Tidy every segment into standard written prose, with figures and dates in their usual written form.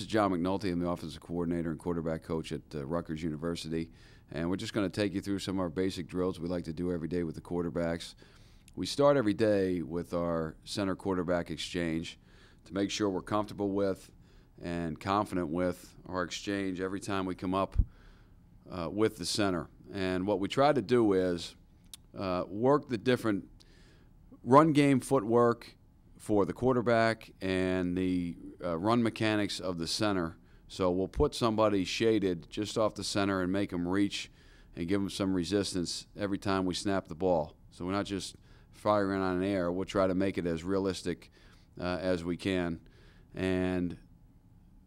is John McNulty. I'm the offensive coordinator and quarterback coach at Rutgers University. And we're just going to take you through some of our basic drills we like to do every day with the quarterbacks. We start every day with our center quarterback exchange to make sure we're comfortable with and confident with our exchange every time we come up with the center. And what we try to do is work the different run game footwork for the quarterback and the run mechanics of the center. So we'll put somebody shaded just off the center and make them reach and give them some resistance every time we snap the ball. So we're not just firing on an air. We'll try to make it as realistic as we can. And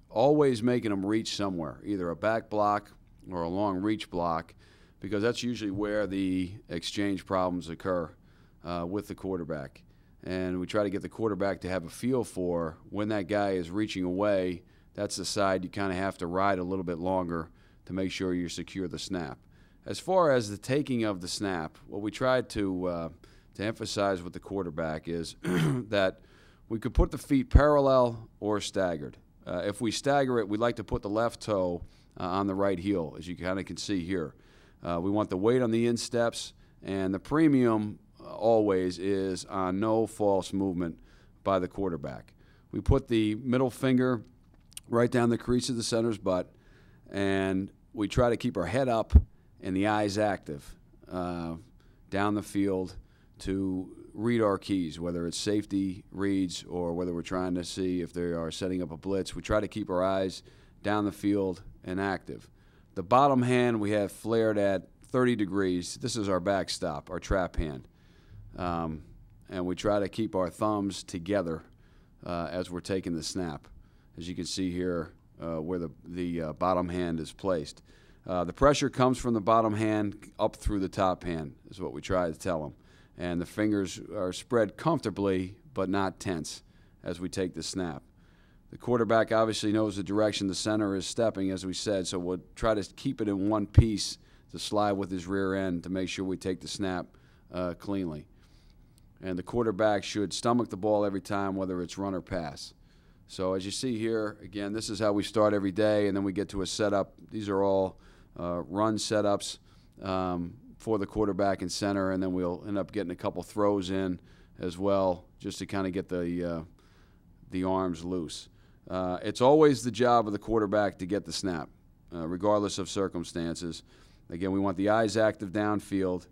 always making them reach somewhere, either a back block or a long reach block, because that's usually where the exchange problems occur with the quarterback. And we try to get the quarterback to have a feel for when that guy is reaching away. That's the side you kind of have to ride a little bit longer to make sure you secure the snap. As far as the taking of the snap, what we try to emphasize with the quarterback is that we could put the feet parallel or staggered. If we stagger it, we like to put the left toe on the right heel, as you kind of can see here. We want the weight on the insteps, and the premium always is on no false movement by the quarterback. We put the middle finger right down the crease of the center's butt, and we try to keep our head up and the eyes active down the field to read our keys, whether it's safety reads or whether we're trying to see if they are setting up a blitz. We try to keep our eyes down the field and active. The bottom hand we have flared at 30 degrees. This is our backstop, our trap hand. And we try to keep our thumbs together as we're taking the snap, as you can see here where the bottom hand is placed. The pressure comes from the bottom hand up through the top hand is what we try to tell them. And the fingers are spread comfortably but not tense as we take the snap. The quarterback obviously knows the direction the center is stepping, as we said, so we'll try to keep it in one piece to slide with his rear end to make sure we take the snap cleanly. And the quarterback should stomach the ball every time, whether it's run or pass. So as you see here, again, this is how we start every day, and then we get to a setup. These are all run setups for the quarterback and center, and then we'll end up getting a couple throws in as well just to kind of get the arms loose. It's always the job of the quarterback to get the snap, regardless of circumstances. Again, we want the eyes active downfield.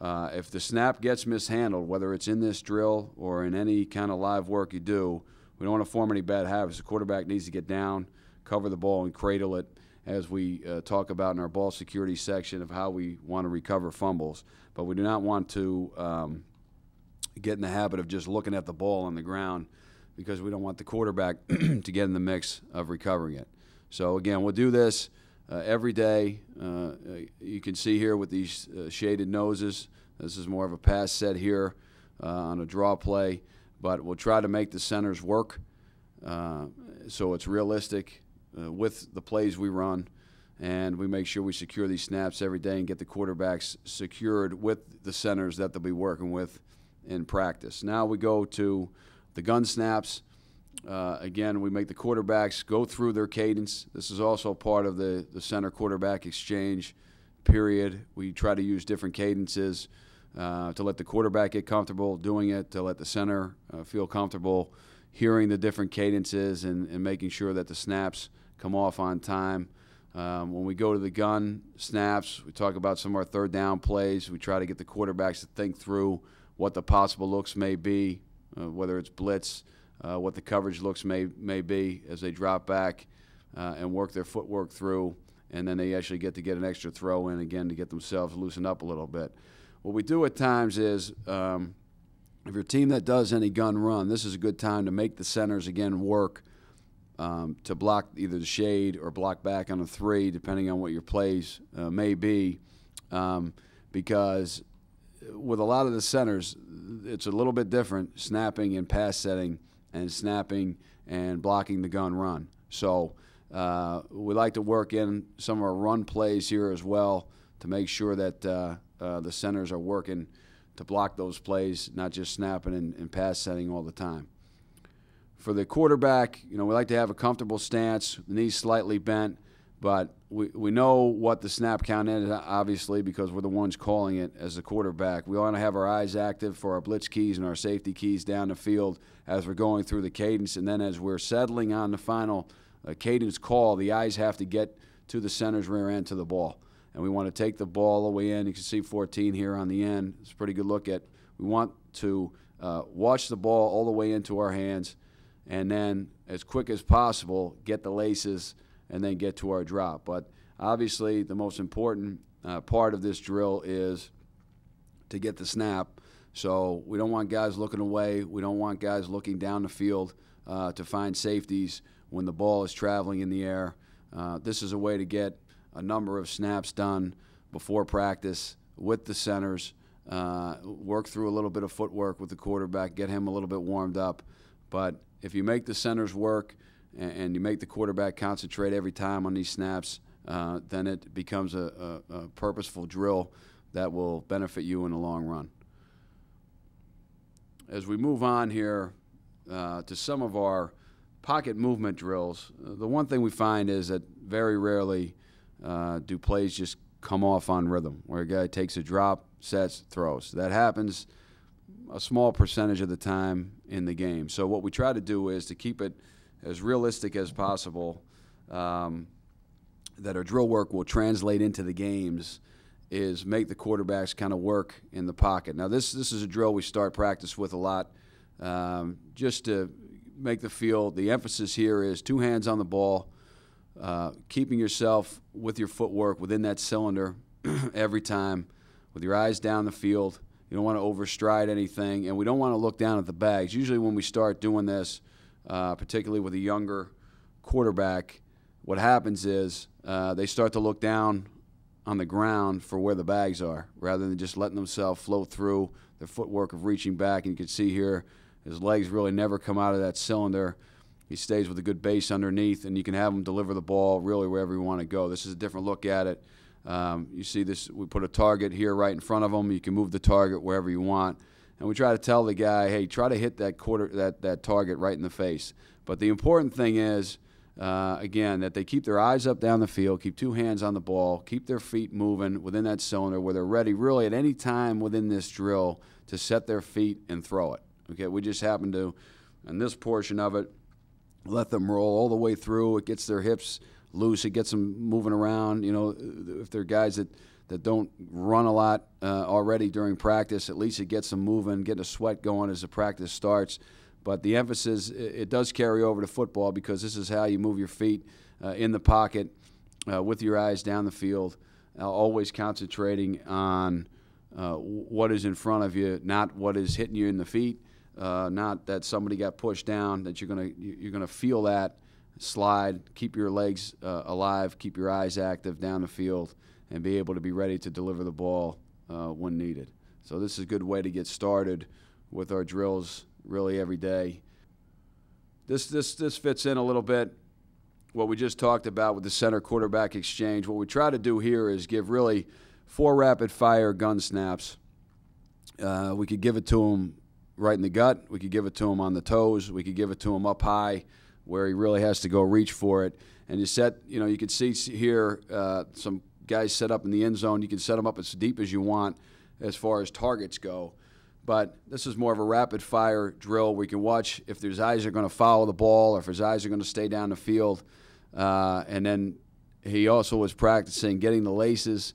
If the snap gets mishandled, whether it's in this drill or in any kind of live work you do, we don't want to form any bad habits. The quarterback needs to get down, cover the ball, and cradle it, as we talk about in our ball security section of how we want to recover fumbles. But we do not want to get in the habit of just looking at the ball on the ground, because we don't want the quarterback to get in the mix of recovering it. So again, we'll do this every day. You can see here with these shaded noses, this is more of a pass set here on a draw play, but we'll try to make the centers work so it's realistic with the plays we run, and we make sure we secure these snaps every day and get the quarterbacks secured with the centers that they'll be working with in practice. Now we go to the gun snaps. Again, we make the quarterbacks go through their cadence. This is also part of the center quarterback exchange period. We try to use different cadences to let the quarterback get comfortable doing it, to let the center feel comfortable hearing the different cadences and making sure that the snaps come off on time. When we go to the gun snaps, we talk about some of our third down plays. We try to get the quarterbacks to think through what the possible looks may be, whether it's blitz, what the coverage looks may be as they drop back and work their footwork through, and then they actually get an extra throw in again to get themselves loosened up a little bit. What we do at times is if you're a team that does any gun run, this is a good time to make the centers again work to block either the shade or block back on a 3, depending on what your plays may be, because with a lot of the centers, it's a little bit different, snapping and pass setting and snapping and blocking the gun run. So we like to work in some of our run plays here as well to make sure that the centers are working to block those plays, not just snapping and pass setting all the time. For the quarterback, we like to have a comfortable stance, the knees slightly bent, but we know what the snap count is, obviously, because we're the ones calling it as the quarterback. We want to have our eyes active for our blitz keys and our safety keys down the field as we're going through the cadence, and then as we're settling on the final cadence call, the eyes have to get to the center's rear end to the ball. And we want to take the ball all the way in. You can see 14 here on the end. It's a pretty good look at. We want to watch the ball all the way into our hands, and then as quick as possible get the laces and then get to our drop. But obviously the most important part of this drill is to get the snap. So we don't want guys looking away. We don't want guys looking down the field to find safeties when the ball is traveling in the air. This is a way to get a number of snaps done before practice with the centers, work through a little bit of footwork with the quarterback, get him a little bit warmed up. But if you make the centers work and you make the quarterback concentrate every time on these snaps, then it becomes a purposeful drill that will benefit you in the long run. As we move on here to some of our pocket movement drills, the one thing we find is that very rarely do plays just come off on rhythm, where a guy takes a drop, sets, throws. That happens a small percentage of the time in the game. So what we try to do is to keep it as realistic as possible, that our drill work will translate into the games, is make the quarterbacks kind of work in the pocket. Now this is a drill we start practice with a lot, just to make the feel. The emphasis here is 2 hands on the ball, keeping yourself with your footwork within that cylinder every time, with your eyes down the field. You don't want to overstride anything, and we don't want to look down at the bags. Usually when we start doing this, particularly with a younger quarterback, what happens is they start to look down on the ground for where the bags are, rather than just letting themselves float through their footwork of reaching back. And you can see here his legs really never come out of that cylinder. He stays with a good base underneath, and you can have him deliver the ball really wherever you want to go. This is a different look at it. You see this, we put a target here right in front of him. You can move the target wherever you want. And we try to tell the guy, hey, try to hit that target right in the face. But the important thing is, again, that they keep their eyes up down the field, keep 2 hands on the ball, keep their feet moving within that cylinder where they're ready really at any time within this drill to set their feet and throw it. Okay, we just happen to, in this portion of it, let them roll all the way through. It gets their hips loose. It gets them moving around. If they're guys that don't run a lot already during practice, at least it gets them moving, getting a sweat going as the practice starts. But the emphasis, it does carry over to football, because this is how you move your feet in the pocket with your eyes down the field, always concentrating on what is in front of you, not what is hitting you in the feet, not that somebody got pushed down, that you're gonna feel that slide, keep your legs alive, keep your eyes active down the field, and be able to be ready to deliver the ball when needed. So this is a good way to get started with our drills really every day. This fits in a little bit what we just talked about with the center quarterback exchange. What we try to do here is give really 4 rapid fire gun snaps. We could give it to him right in the gut. We could give it to him on the toes. We could give it to him up high where he really has to go reach for it. And you set, you can see here some guys set up in the end zone. You can set them up as deep as you want as far as targets go. But this is more of a rapid-fire drill where you can watch if his eyes are going to follow the ball or if his eyes are going to stay down the field. And then he also was practicing getting the laces,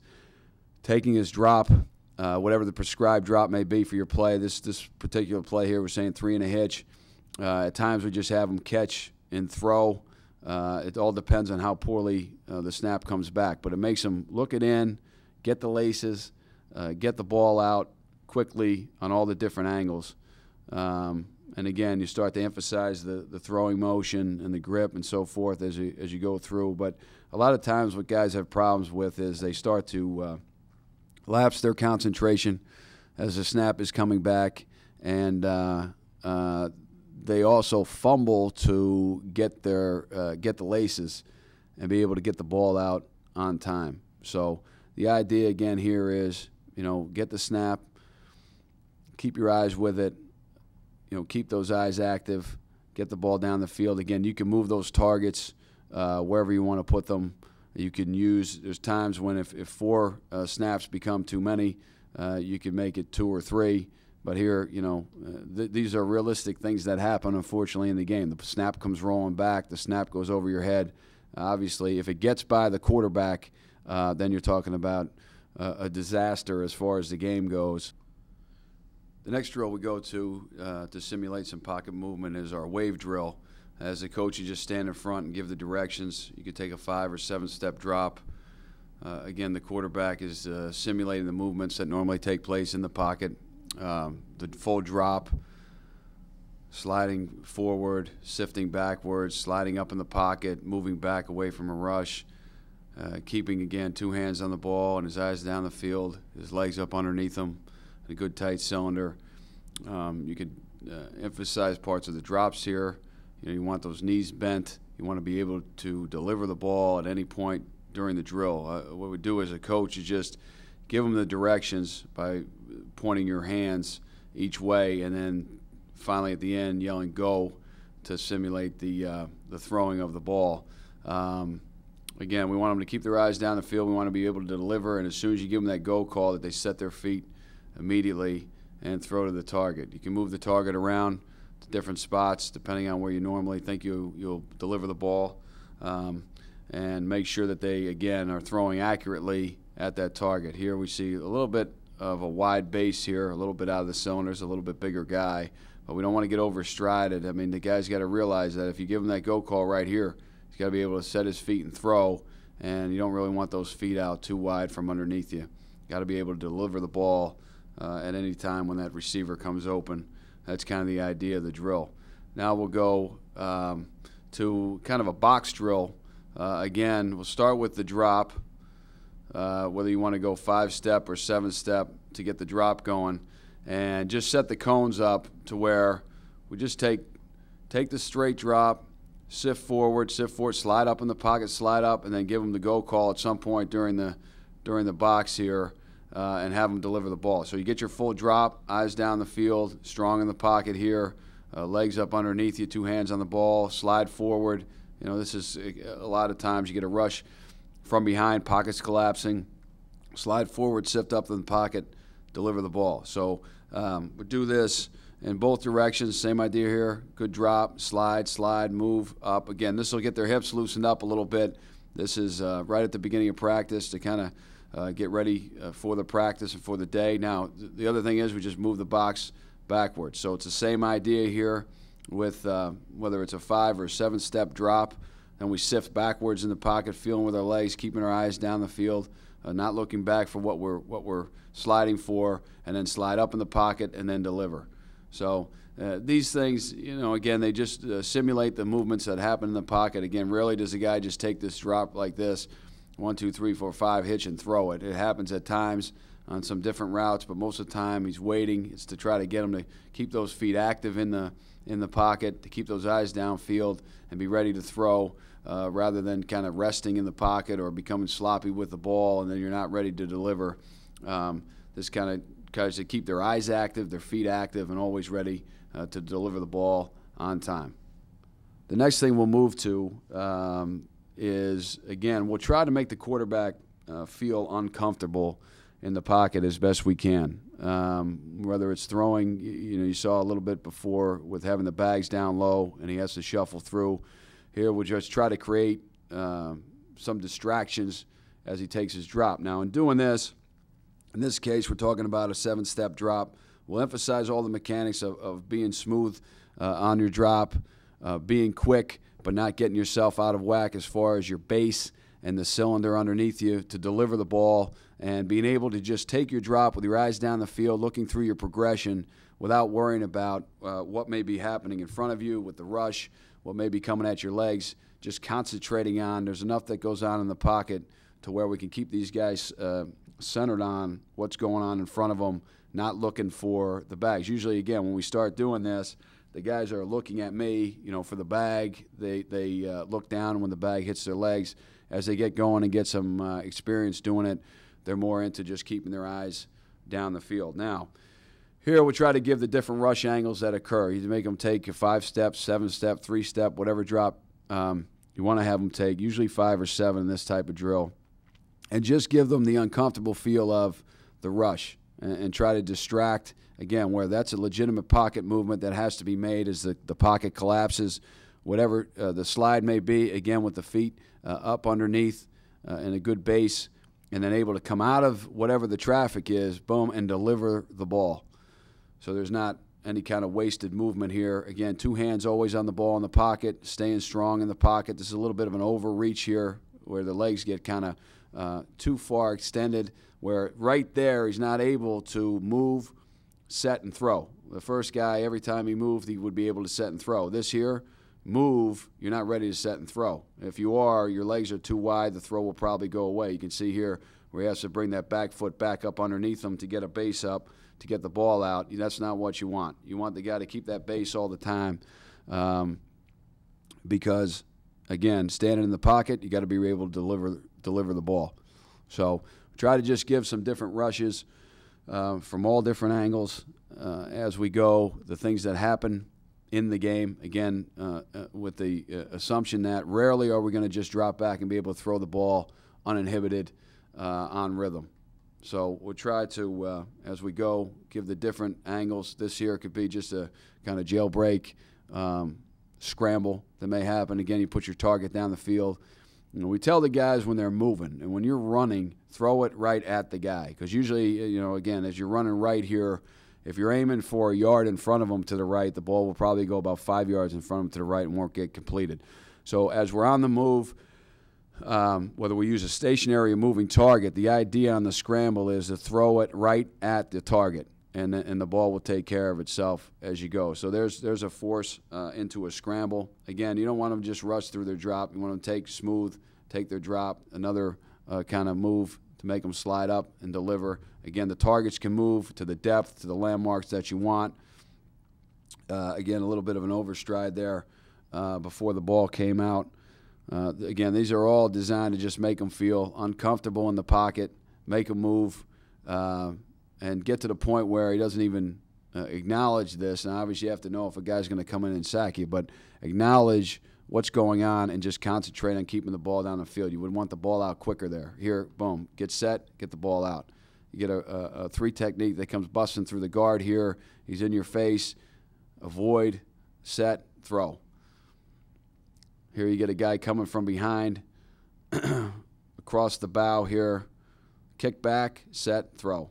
taking his drop, whatever the prescribed drop may be for your play. This particular play here, we're saying 3 and a hitch. At times we just have him catch and throw. It all depends on how poorly the snap comes back. But it makes him look it in, get the laces, get the ball out quickly on all the different angles. And again, you start to emphasize the throwing motion and the grip and so forth as you go through. But a lot of times what guys have problems with is they start to lapse their concentration as the snap is coming back, and they also fumble to get the laces and be able to get the ball out on time. So the idea again here is, get the snap, keep your eyes with it, keep those eyes active, get the ball down the field. Again, you can move those targets wherever you want to put them. You can use, there's times when if 4 snaps become too many, you can make it 2 or 3. But here, these are realistic things that happen, unfortunately, in the game. The snap comes rolling back. The snap goes over your head. Obviously, if it gets by the quarterback, then you're talking about a disaster as far as the game goes. The next drill we go to simulate some pocket movement is our wave drill. As a coach, you just stand in front and give the directions. You could take a 5 or 7 step drop. Again, the quarterback is simulating the movements that normally take place in the pocket. The full drop, sliding forward, sifting backwards, sliding up in the pocket, moving back away from a rush, keeping, again, 2 hands on the ball and his eyes down the field, his legs up underneath him, a good tight cylinder. You could emphasize parts of the drops here. You want those knees bent. You want to be able to deliver the ball at any point during the drill. What we do as a coach is just give them the directions by pointing your hands each way, and then finally at the end yelling "go" to simulate the throwing of the ball. Again, we want them to keep their eyes down the field. We want to be able to deliver, and as soon as you give them that go call, that they set their feet immediately and throw to the target. You can move the target around to different spots depending on where you normally think you'll deliver the ball, and make sure that they, again, are throwing accurately at that target. Here we see a little bit of a wide base here, a little bit out of the cylinders, a little bit bigger guy, but we don't want to get overstrided. I mean, the guy's got to realize that if you give him that go call right here, he's got to be able to set his feet and throw, and you don't really want those feet out too wide from underneath you. Got to be able to deliver the ball at any time when that receiver comes open. That's kind of the idea of the drill. Now we'll go to kind of a box drill. Again, we'll start with the drop, whether you want to go 5-step or 7-step to get the drop going, and just set the cones up to where we just take the straight drop, sift forward, slide up in the pocket, slide up, and then give them the go call at some point during the box here, and have them deliver the ball. So you get your full drop, eyes down the field, strong in the pocket here, legs up underneath you, 2 hands on the ball, slide forward. This is a lot of times you get a rush from behind, pockets collapsing, slide forward, sift up in the pocket, deliver the ball. So we do this in both directions, same idea here. Good drop, slide, move up. Again, this will get their hips loosened up a little bit. This is right at the beginning of practice to kind of get ready for the practice and for the day. Now, the other thing is we just move the box backwards. So it's the same idea here with whether it's a 5 or 7-step drop. Then we sift backwards in the pocket, feeling with our legs, keeping our eyes down the field, not looking back for what we're sliding for, and then slide up in the pocket and then deliver. So these things, again, they just simulate the movements that happen in the pocket. Again, rarely does a guy just take this drop like this, 1, 2, 3, 4, 5, hitch and throw it. It happens at times on some different routes, but most of the time he's waiting. It's to try to get him to keep those feet active in the pocket, to keep those eyes downfield and be ready to throw, rather than kind of resting in the pocket or becoming sloppy with the ball and then you're not ready to deliver. This kind of guys that keep their eyes active, their feet active, and always ready to deliver the ball on time. The next thing we'll move to is, again, we'll try to make the quarterback feel uncomfortable in the pocket as best we can. Whether it's throwing, you saw a little bit before with having the bags down low and he has to shuffle through. Here we'll just try to create some distractions as he takes his drop. Now, in doing this, in this case, we're talking about a 7-step drop. We'll emphasize all the mechanics of being smooth on your drop, being quick, but not getting yourself out of whack as far as your base and the cylinder underneath you to deliver the ball, and being able to just take your drop with your eyes down the field, looking through your progression without worrying about what may be happening in front of you with the rush, what may be coming at your legs, just concentrating on. There's enough that goes on in the pocket to where we can keep these guys centered on what's going on in front of them, not looking for the bags. Usually, again, when we start doing this, the guys are looking at me, for the bag. They look down when the bag hits their legs. As they get going and get some experience doing it, they're more into just keeping their eyes down the field. Now, Here we'll try to give the different rush angles that occur. You make them take a 5-step, 7-step, 3-step, whatever drop you want to have them take, usually 5 or 7 in this type of drill, and just give them the uncomfortable feel of the rush and try to distract, again, where that's a legitimate pocket movement that has to be made as the pocket collapses, whatever the slide may be, again, with the feet up underneath and a good base, and then able to come out of whatever the traffic is, boom, and deliver the ball. So there's not any kind of wasted movement here. Again, 2 hands always on the ball in the pocket, staying strong in the pocket. This is a little bit of an overreach here where the legs get kind of too far extended, where right there he's not able to move, set, and throw. The first guy, every time he moved, he would be able to set and throw. This here, move, you're not ready to set and throw. If you are, your legs are too wide, the throw will probably go away. You can see here where he has to bring that back foot back up underneath him to get a base up, to get the ball out. That's not what you want. You want the guy to keep that base all the time because, again, standing in the pocket, you got to be able to deliver the ball. So try to just give some different rushes from all different angles as we go, the things that happen in the game, again, with the assumption that rarely are we going to just drop back and be able to throw the ball uninhibited on rhythm. So we'll try to, as we go, give the different angles. This here could be just a kind of jailbreak scramble that may happen. Again, you put your target down the field. You know, we tell the guys when they're moving, and when you're running, throw it right at the guy. Because usually, you know, again, as you're running right here, if you're aiming for a yard in front of them to the right, the ball will probably go about 5 yards in front of them to the right and won't get completed. So as we're on the move, whether we use a stationary or moving target, the idea on the scramble is to throw it right at the target, and the ball will take care of itself as you go. So there's a force into a scramble. Again, you don't want them to just rush through their drop. You want them to take smooth, take their drop, another kind of move to make them slide up and deliver. Again, the targets can move to the depth, to the landmarks that you want. Again, a little bit of an overstride there before the ball came out. Again, these are all designed to just make them feel uncomfortable in the pocket, make them move, and get to the point where he doesn't even acknowledge this. And obviously you have to know if a guy's going to come in and sack you, but acknowledge what's going on and just concentrate on keeping the ball down the field. You would want the ball out quicker there. Here, boom, get set, get the ball out. You get a 3 technique that comes busting through the guard here. He's in your face, avoid, set, throw. Here you get a guy coming from behind, across the bow here, kick back, set, throw.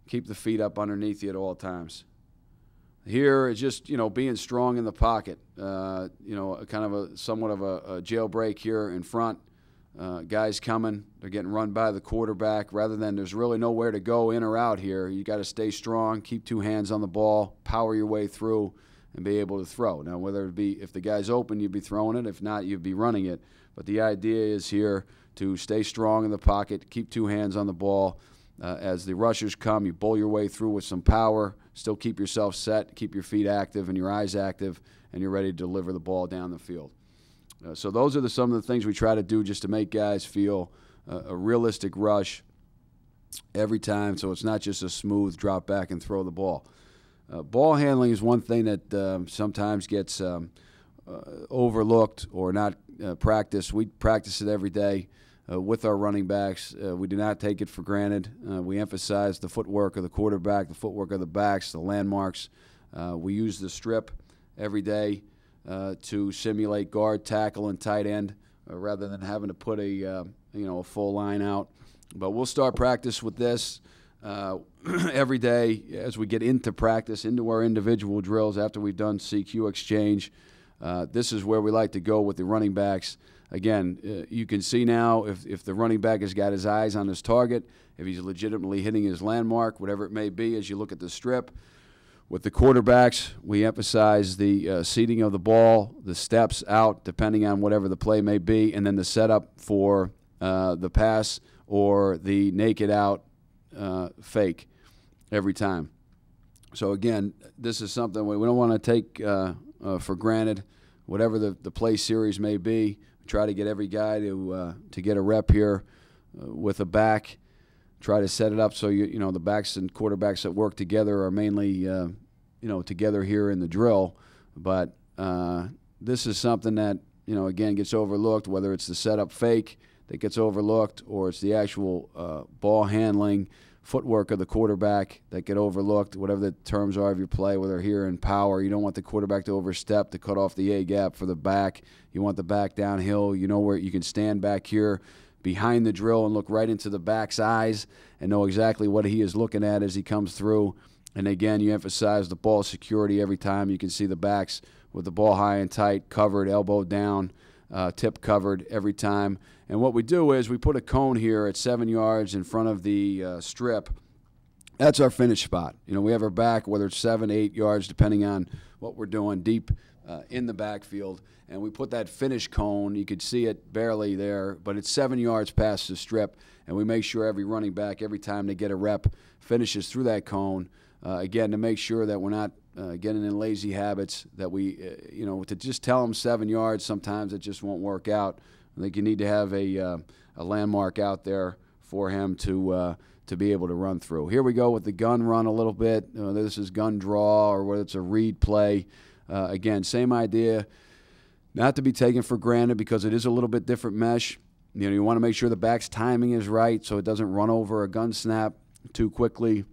Keep the feet up underneath you at all times. Here is just, you know, being strong in the pocket. You know, kind of somewhat of a jailbreak here in front. Guys coming, they're getting run by the quarterback. Rather than there's really nowhere to go in or out here, you got to stay strong, keep 2 hands on the ball, power your way through, and be able to throw. Now, whether it be if the guy's open, you'd be throwing it. If not, you'd be running it. But the idea is here to stay strong in the pocket, keep 2 hands on the ball. As the rushers come, you bowl your way through with some power, still keep yourself set, keep your feet active and your eyes active, and you're ready to deliver the ball down the field. So those are some of the things we try to do just to make guys feel a realistic rush every time, so it's not just a smooth drop back and throw the ball. Ball handling is one thing that sometimes gets overlooked or not practiced. We practice it every day with our running backs. We do not take it for granted. We emphasize the footwork of the quarterback, the footwork of the backs, the landmarks. We use the strip every day to simulate guard, tackle, and tight end rather than having to put a full line out. But we'll start practice with this every day as we get into practice, into our individual drills after we've done CQ exchange. This is where we like to go with the running backs. Again, you can see now if the running back has got his eyes on his target, if he's legitimately hitting his landmark, whatever it may be as you look at the strip. With the quarterbacks, we emphasize the seating of the ball, the steps out, depending on whatever the play may be, and then the setup for the pass or the naked out fake every time. So again, this is something we don't want to take for granted. Whatever the play series may be, we try to get every guy to get a rep here with a back. try to set it up so the backs and quarterbacks that work together are mainly together here in the drill. But this is something that again gets overlooked, whether it's the setup fake that gets overlooked or it's the actual ball handling, footwork of the quarterback that get overlooked, whatever the terms are of your play, whether here in power. You don't want the quarterback to overstep to cut off the A-gap for the back. You want the back downhill. Where you can stand back here behind the drill and look right into the back's eyes and know exactly what he is looking at as he comes through. And again, you emphasize the ball security every time. You can see the backs with the ball high and tight, covered, elbow down, tip covered every time. And what we do is we put a cone here at 7 yards in front of the strip. That's our finish spot. We have our back, whether it's 7, 8 yards, depending on what we're doing, deep in the backfield. And we put that finish cone. You could see it barely there, but it's 7 yards past the strip. And we make sure every running back, every time they get a rep, finishes through that cone. Again, to make sure that we're not getting in lazy habits, that we, to just tell them 7 yards, sometimes it just won't work out. I think you need to have a landmark out there for him to be able to run through. Here we go with the gun run a little bit. This is gun draw or whether it's a read play. Again, same idea, not to be taken for granted because it is a little bit different mesh. You want to make sure the back's timing is right so it doesn't run over a gun snap too quickly.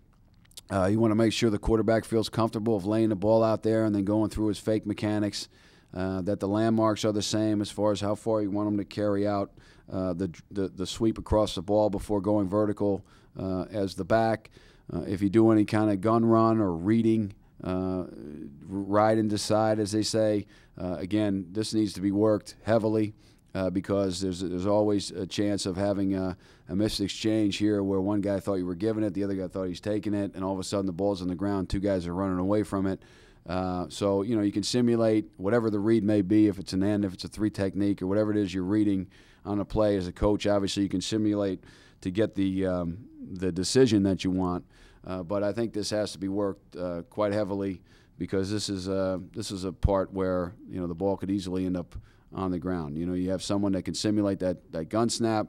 You want to make sure the quarterback feels comfortable of laying the ball out there and then going through his fake mechanics, that the landmarks are the same as far as how far you want them to carry out the sweep across the ball before going vertical as the back. If you do any kind of gun run or reading, ride and decide, as they say, again, this needs to be worked heavily. Because there's always a chance of having a missed exchange here where one guy thought you were giving it, the other guy thought he's taking it, and all of a sudden the ball's on the ground, two guys are running away from it. So, you can simulate whatever the read may be, if it's an end, if it's a three technique, or whatever it is you're reading on a play as a coach. Obviously, you can simulate to get the decision that you want. But I think this has to be worked quite heavily because this is a part where, the ball could easily end up on the ground. You have someone that can simulate that gun snap.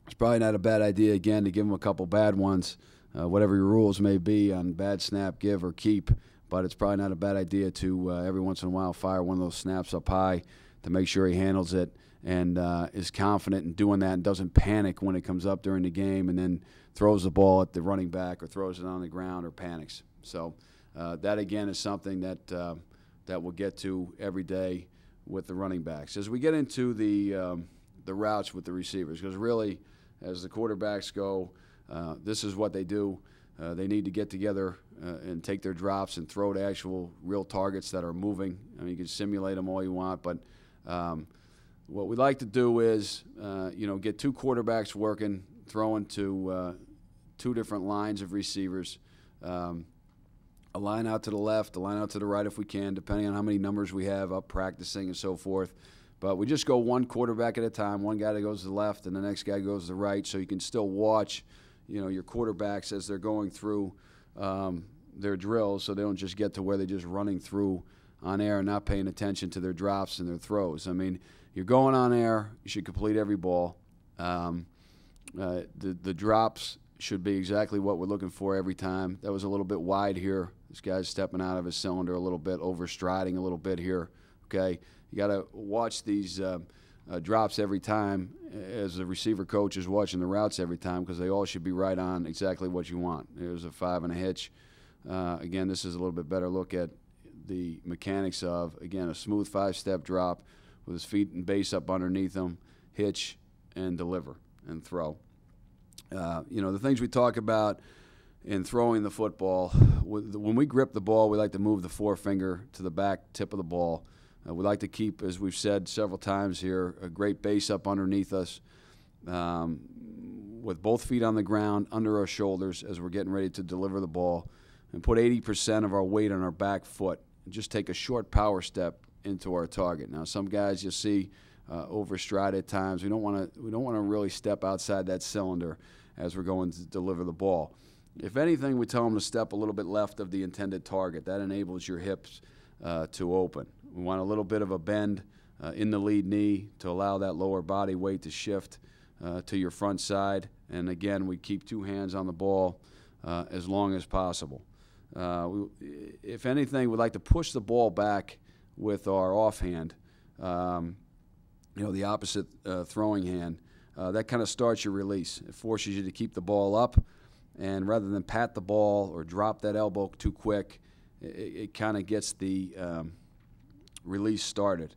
It's probably not a bad idea, again, to give them a couple bad ones, whatever your rules may be on bad snap, give, or keep. But it's probably not a bad idea to every once in a while fire one of those snaps up high to make sure he handles it and is confident in doing that and doesn't panic when it comes up during the game and then throws the ball at the running back or throws it on the ground or panics. So that, again, is something that we'll get to every day with the running backs. As we get into the routes with the receivers, because really, as the quarterbacks go, this is what they do. They need to get together and take their drops and throw to actual real targets that are moving. I mean, you can simulate them all you want, but what we like to do is, get two quarterbacks working, throwing to two different lines of receivers. A line out to the left, a line out to the right if we can, depending on how many numbers we have up practicing and so forth. But we just go one quarterback at a time, one guy that goes to the left and the next guy goes to the right, so you can still watch, your quarterbacks as they're going through their drills so they don't just get to where they're just running through on air and not paying attention to their drops and their throws. I mean, you're going on air, you should complete every ball. The drops should be exactly what we're looking for every time. That was a little bit wide here. This guy's stepping out of his cylinder a little bit, overstriding a little bit here. Okay, you got to watch these drops every time as the receiver coach is watching the routes every time because they all should be right on exactly what you want. There's a 5 and a hitch. Again, this is a little bit better look at the mechanics of, again, a smooth 5-step drop with his feet and base up underneath him, hitch, and deliver and throw. The things we talk about in throwing the football, when we grip the ball, we like to move the forefinger to the back tip of the ball. We like to keep, as we've said several times here, a great base up underneath us with both feet on the ground, under our shoulders as we're getting ready to deliver the ball, and put 80% of our weight on our back foot and just take a short power step into our target. Now, some guys you'll see overstride at times. We don't want to really step outside that cylinder as we're going to deliver the ball. If anything, we tell them to step a little bit left of the intended target. That enables your hips to open. We want a little bit of a bend in the lead knee to allow that lower body weight to shift to your front side And again, we keep two hands on the ball as long as possible. If anything, we'd like to push the ball back with our offhand, the opposite throwing hand. That kind of starts your release. It forces you to keep the ball up, and rather than pat the ball or drop that elbow too quick, it kind of gets the release started.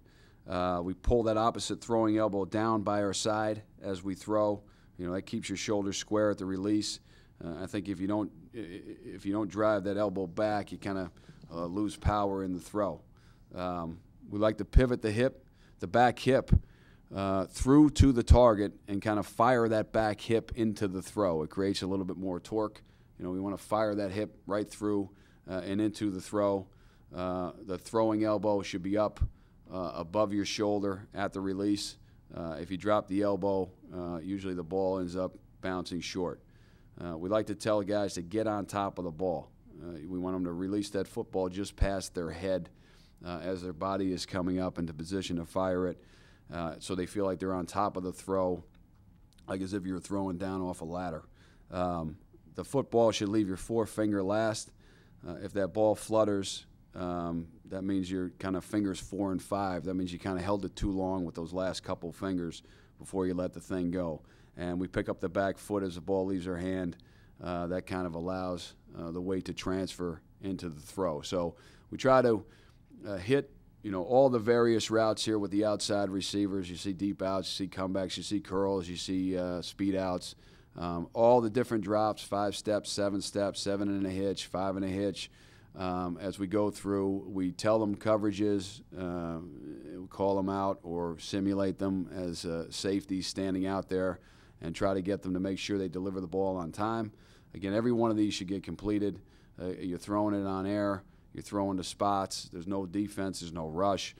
We pull that opposite throwing elbow down by our side as we throw. That keeps your shoulders square at the release. I think if you don't drive that elbow back, you kind of lose power in the throw. We like to pivot the back hip, through to the target and kind of fire that back hip into the throw. It creates a little bit more torque. We want to fire that hip right through and into the throw. The throwing elbow should be up above your shoulder at the release. If you drop the elbow, usually the ball ends up bouncing short. We like to tell guys to get on top of the ball. We want them to release that football just past their head as their body is coming up into position to fire it, so they feel like they're on top of the throw, like as if you're throwing down off a ladder. The football should leave your forefinger last. If that ball flutters, that means your kind of fingers 4 and 5. That means you kind of held it too long with those last couple fingers before you let the thing go. And we pick up the back foot as the ball leaves our hand. That kind of allows the weight to transfer into the throw. So we try to hit all the various routes here with the outside receivers. You see deep outs, you see comebacks, you see curls, you see speed outs. All the different drops, 5 steps, 7 steps, 7 and a hitch, 5 and a hitch. As we go through, we tell them coverages, we call them out or simulate them as safeties standing out there and try to get them to make sure they deliver the ball on time. Again, every one of these should get completed. You're throwing it on air. You're throwing to spots. There's no defense. There's no rush.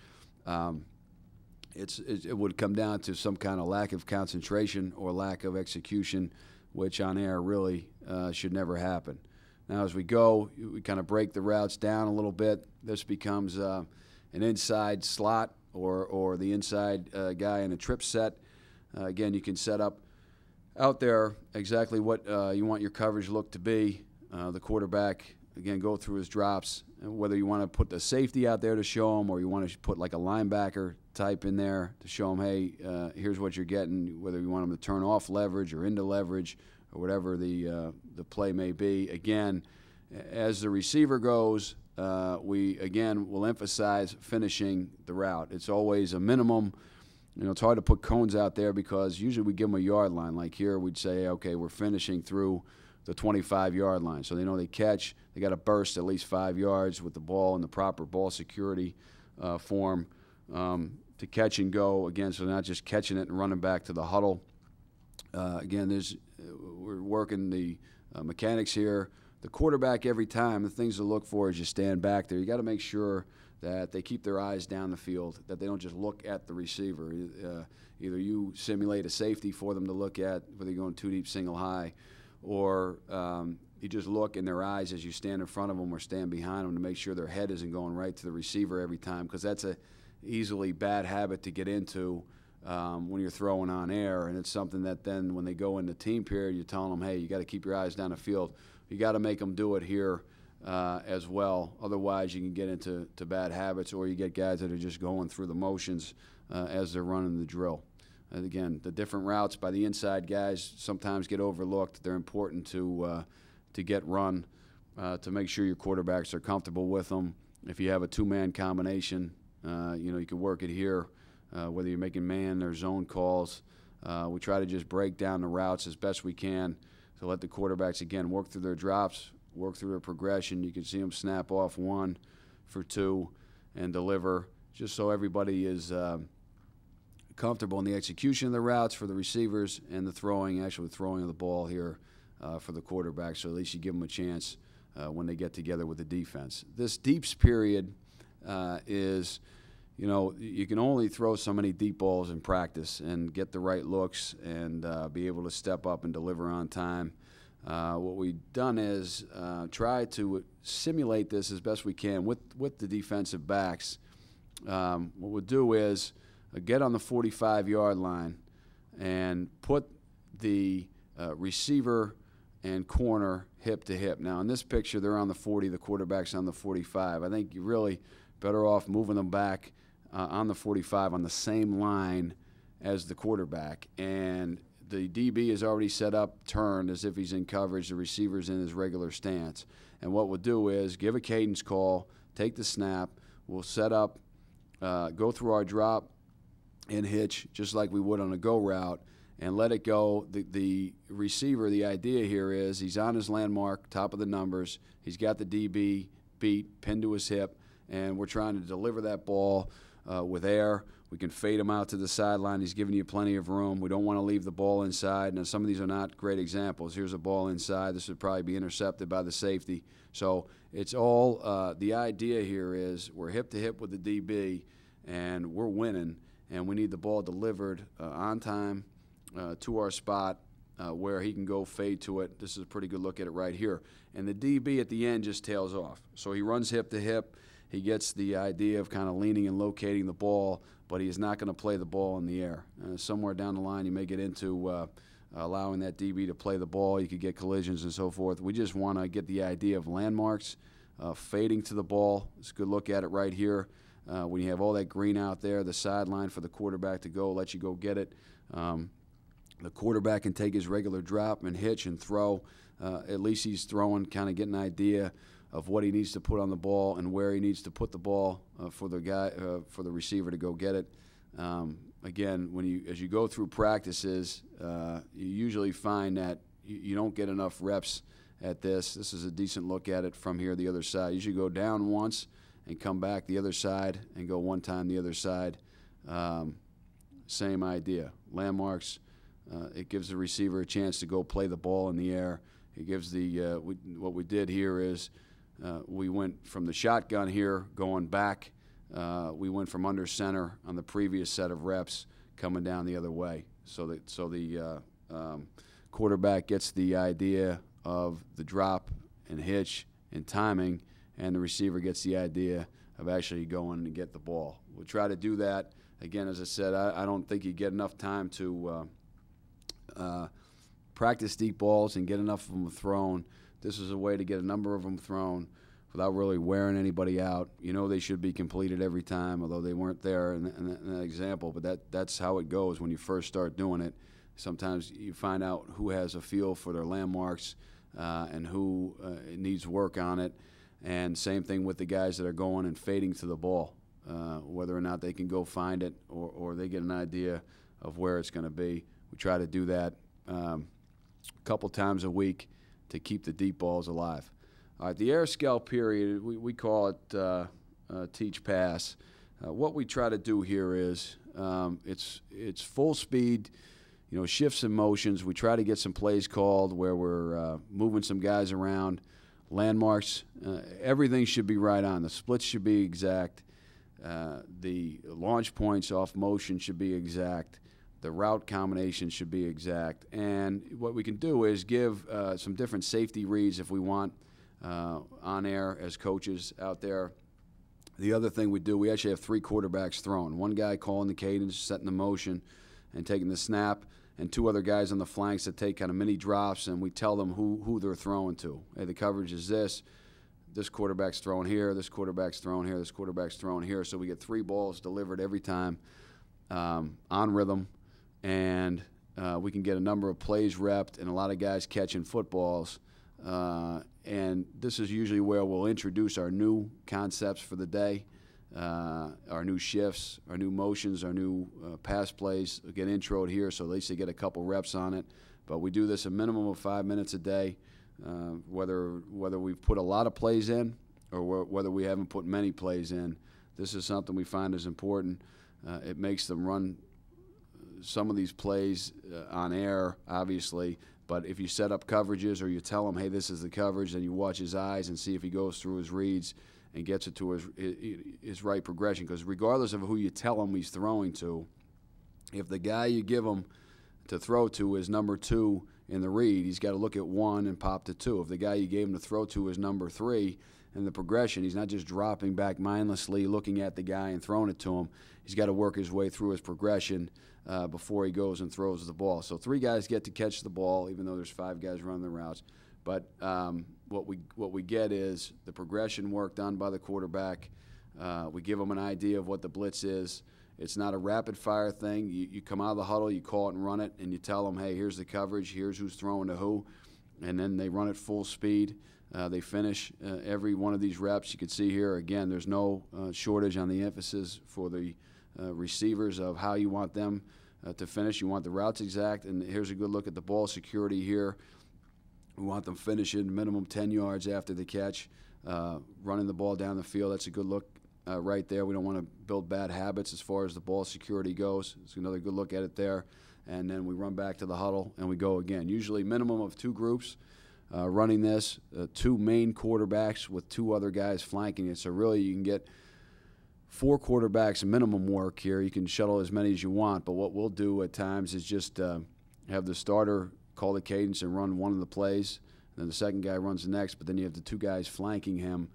It would come down to some kind of lack of concentration or lack of execution, which on air really should never happen. Now, as we go, we kind of break the routes down a little bit. This becomes an inside slot or the inside guy in a trip set. Again, you can set up out there exactly what you want your coverage look to be. The quarterback, again, go through his drops, whether you want to put the safety out there to show him or you want to put like a linebacker type in there to show him, hey, here's what you're getting, whether you want him to turn off leverage or into leverage or whatever the play may be. Again, as the receiver goes, we, again, will emphasize finishing the route. It's always a minimum. It's hard to put cones out there because usually we give them a yard line. Like here, we'd say, okay, we're finishing through the 25-yard line. So they know they catch. They got to burst at least 5 yards with the ball in the proper ball security form to catch and go. Again, so they're not just catching it and running back to the huddle. Again, we're working the mechanics here. The quarterback, every time, the things to look for is you stand back there. You got to make sure that they keep their eyes down the field, that they don't just look at the receiver. Either you simulate a safety for them to look at, whether you're going too deep, single high, or you just look in their eyes as you stand in front of them or stand behind them to make sure their head isn't going right to the receiver every time, because that's a easily bad habit to get into when you're throwing on air. And it's something that then when they go into team period, you're telling them, hey, you got to keep your eyes down the field. You got to make them do it here as well. Otherwise, you can get into bad habits, or you get guys that are just going through the motions as they're running the drill. And again, the different routes by the inside guys sometimes get overlooked. They're important to get run to make sure your quarterbacks are comfortable with them. If you have a two-man combination, you can work it here, whether you're making man or zone calls. We try to just break down the routes as best we can to let the quarterbacks, again, work through their drops, work through their progression. You can see them snap off 1 for 2 and deliver, just so everybody is comfortable in the execution of the routes for the receivers and the throwing of the ball here for the quarterback, so at least you give them a chance when they get together with the defense. This deeps period is, you can only throw so many deep balls in practice and get the right looks and be able to step up and deliver on time. What we've done is try to simulate this as best we can with the defensive backs. What we'll do is get on the 45-yard line and put the receiver and corner hip to hip. Now in this picture, they're on the 40, the quarterback's on the 45. I think you're really better off moving them back on the 45 on the same line as the quarterback. And the DB is already set up, turned as if he's in coverage. The receiver's in his regular stance. And what we'll do is give a cadence call, take the snap, we'll set up, go through our drop and hitch just like we would on a go route, and let it go. The receiver, the idea here is he's on his landmark, top of the numbers. He's got the DB beat, pinned to his hip, and we're trying to deliver that ball with air. We can fade him out to the sideline. He's giving you plenty of room. We don't want to leave the ball inside. Now, some of these are not great examples. Here's a ball inside. This would probably be intercepted by the safety. So it's all the idea here is we're hip to hip with the DB, and we're winning, and we need the ball delivered on time to our spot where he can go fade to it. This is a pretty good look at it right here. And the DB at the end just tails off. So he runs hip to hip. He gets the idea of kind of leaning and locating the ball, but he is not going to play the ball in the air. Somewhere down the line, you may get into allowing that DB to play the ball. You could get collisions and so forth. We just want to get the idea of landmarks, fading to the ball. It's a good look at it right here. When you have all that green out there, the sideline for the quarterback to go, let you go get it. The quarterback can take his regular drop and hitch and throw. At least he's throwing, kind of getting an idea of what he needs to put on the ball and where he needs to put the ball for the receiver to go get it. Again, as you go through practices, you usually find that you don't get enough reps at this. This is a decent look at it from here, the other side. You should go down once and come back the other side and go one time the other side. Same idea. Landmarks. It gives the receiver a chance to go play the ball in the air. It gives what we did here is we went from the shotgun here going back. We went from under center on the previous set of reps coming down the other way. So the quarterback gets the idea of the drop and hitch and timing, and the receiver gets the idea of actually going to get the ball. We'll try to do that. Again, as I said, I don't think you get enough time to practice deep balls and get enough of them thrown. This is a way to get a number of them thrown without really wearing anybody out. You know they should be completed every time, although they weren't there in that example, but that's how it goes when you first start doing it. Sometimes you find out who has a feel for their landmarks and who needs work on it. And same thing with the guys that are going and fading to the ball, whether or not they can go find it or they get an idea of where it's going to be. We try to do that a couple times a week to keep the deep balls alive. All right, the air scalp period, we call it teach pass. What we try to do here is it's full speed, shifts and motions. We try to get some plays called where we're moving some guys around. Landmarks, everything should be right on. The splits should be exact. The launch points off motion should be exact. The route combination should be exact. And what we can do is give some different safety reads if we want on air as coaches out there. The other thing we do, we actually have 3 quarterbacks throwing. One guy calling the cadence, setting the motion, and taking the snap, and 2 other guys on the flanks that take kind of mini drops, and we tell them who they're throwing to. Hey, the coverage is this. This quarterback's throwing here. This quarterback's throwing here. This quarterback's throwing here. So we get 3 balls delivered every time on rhythm, and we can get a number of plays repped and a lot of guys catching footballs. And this is usually where we'll introduce our new concepts for the day, our new shifts, our new motions, our new pass plays. We'll get introed here, so at least they get a couple reps on it. But we do this a minimum of 5 minutes a day, whether we've put a lot of plays in or whether we haven't put many plays in. This is something we find is important. It makes them run some of these plays on air, obviously, but if you set up coverages or you tell him, hey, this is the coverage, then you watch his eyes and see if he goes through his reads and gets it to his right progression. Because regardless of who you tell him he's throwing to, if the guy you give him to throw to is number 2 in the read, he's got to look at 1 and pop to 2. If the guy you gave him to throw to is number 3, And the progression, he's not just dropping back mindlessly, looking at the guy and throwing it to him. He's got to work his way through his progression before he goes and throws the ball. So 3 guys get to catch the ball, even though there's 5 guys running the routes. But what we get is the progression work done by the quarterback. We give them an idea of what the blitz is. It's not a rapid-fire thing. You come out of the huddle, you call it and run it, and you tell them, hey, here's the coverage, here's who's throwing to who, and then they run it full speed. They finish every one of these reps. You can see here, again, there's no shortage on the emphasis for the receivers of how you want them to finish. You want the routes exact, and here's a good look at the ball security here. We want them finishing minimum 10 yards after the catch, running the ball down the field. That's a good look right there. We don't want to build bad habits as far as the ball security goes. It's another good look at it there. And then we run back to the huddle, and we go again. Usually minimum of 2 groups running this, 2 main quarterbacks with 2 other guys flanking it. So really you can get 4 quarterbacks minimum work here. You can shuttle as many as you want, but what we'll do at times is just have the starter call the cadence and run one of the plays, and then the second guy runs the next, but then you have the 2 guys flanking him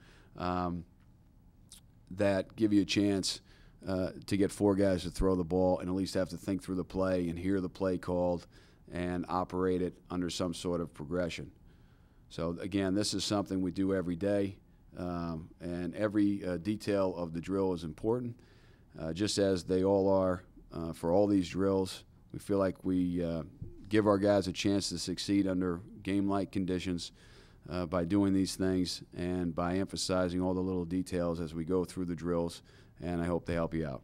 that give you a chance to get 4 guys to throw the ball and at least have to think through the play and hear the play called and operate it under some sort of progression. So again, this is something we do every day, and every detail of the drill is important, just as they all are for all these drills. We feel like we give our guys a chance to succeed under game-like conditions by doing these things and by emphasizing all the little details as we go through the drills, and I hope they help you out.